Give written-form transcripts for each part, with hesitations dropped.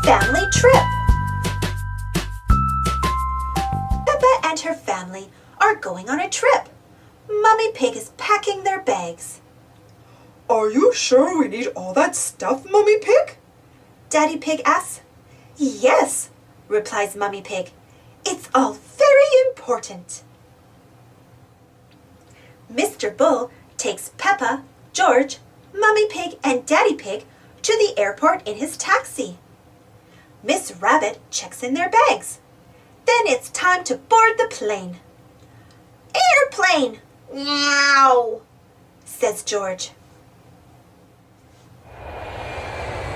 family trip. Peppa and her family are going on a trip. Mummy Pig is packing their bags. Are you sure we need all that stuff, Mummy Pig? Daddy Pig asks. Yes, replies Mummy Pig. It's all very important. Mr. Bull takes Peppa, George, Mummy Pig, and Daddy Pig to the airport in his taxi. Miss Rabbit checks in their bags. Then it's time to board the plane. Airplane! Meow, says George.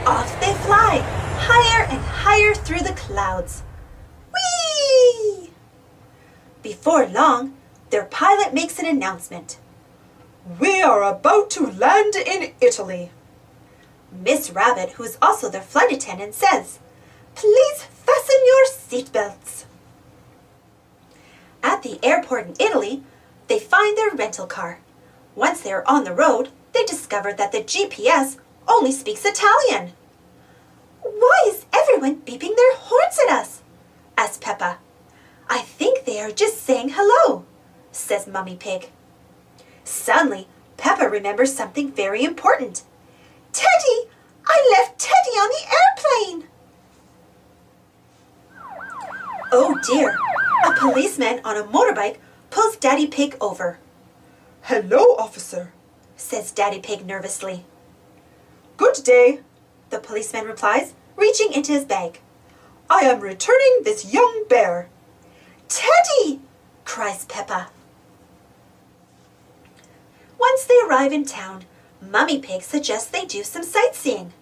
Off they fly, higher and higher through the clouds. Whee! Before long, their pilot makes an announcement. We are about to land in Italy. Miss Rabbit, who is also their flight attendant, says, Please fasten your seatbelts. At the airport in Italy, they find their rental car. Once they are on the road, they discover that the GPS only speaks Italian. Why is everyone beeping their horns at us? Asks Peppa. I think they are just saying hello, says Mummy Pig. Suddenly, Peppa remembers something very important. Teddy! I left Teddy on the airplane! Oh dear, a policeman on a motorbike pulls Daddy Pig over. Hello, officer, says Daddy Pig nervously. Good day, the policeman replies, reaching into his bag. I am returning this young bear. Teddy! Cries Peppa. Once they arrive in town, Mummy Pig suggests they do some sightseeing.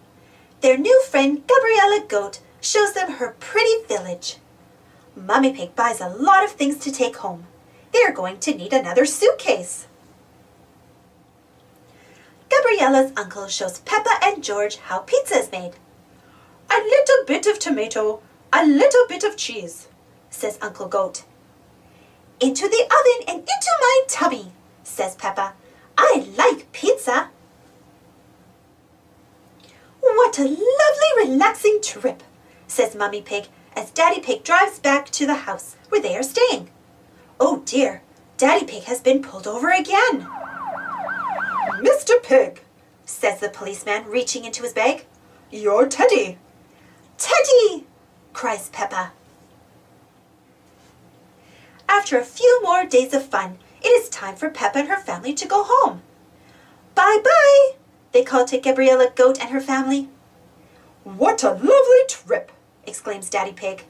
Their new friend Gabriella Goat shows them her pretty village. Mummy Pig buys a lot of things to take home. They are going to need another suitcase. Gabriella's uncle shows Peppa and George how pizza is made. A little bit of tomato, a little bit of cheese, says Uncle Goat. Into the oven and into my tummy, says Peppa. I like pizza. What a lovely, relaxing trip, says Mummy Pig as Daddy Pig drives back to the house where they are staying. Oh dear, Daddy Pig has been pulled over again. Mr. Pig, says the policeman, reaching into his bag. Your Teddy. Teddy! Cries Peppa. After a few more days of fun, it is time for Peppa and her family to go home. Bye-bye, they call to Gabriella Goat and her family. What a lovely trip, exclaims Daddy Pig.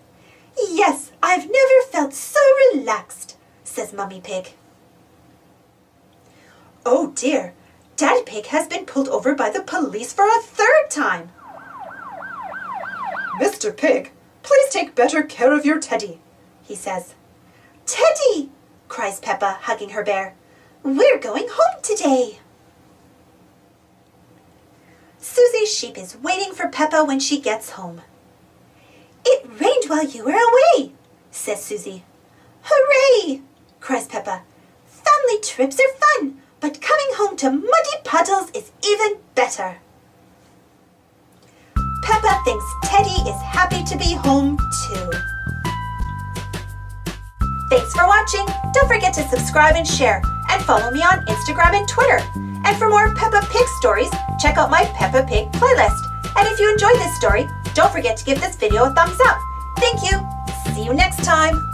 Yes, I've never felt so relaxed, says Mummy Pig. Oh dear, Daddy Pig has been pulled over by the police for a third time. Mr. Pig, please take better care of your Teddy, he says. Teddy! Cries Peppa, hugging her bear. We're going home today. Susie Sheep is waiting for Peppa when she gets home. It rained while you were away, says Susie. Hooray! Cries Peppa. Family trips are fun, but coming home to muddy puddles is even better. Peppa thinks Teddy is happy to be home too. Thanks for watching. Don't forget to subscribe and share, and follow me on Instagram and Twitter. And for more Peppa Pig stories, check out my Peppa Pig playlist. And if you enjoyed this story, don't forget to give this video a thumbs up. Thank you. See you next time.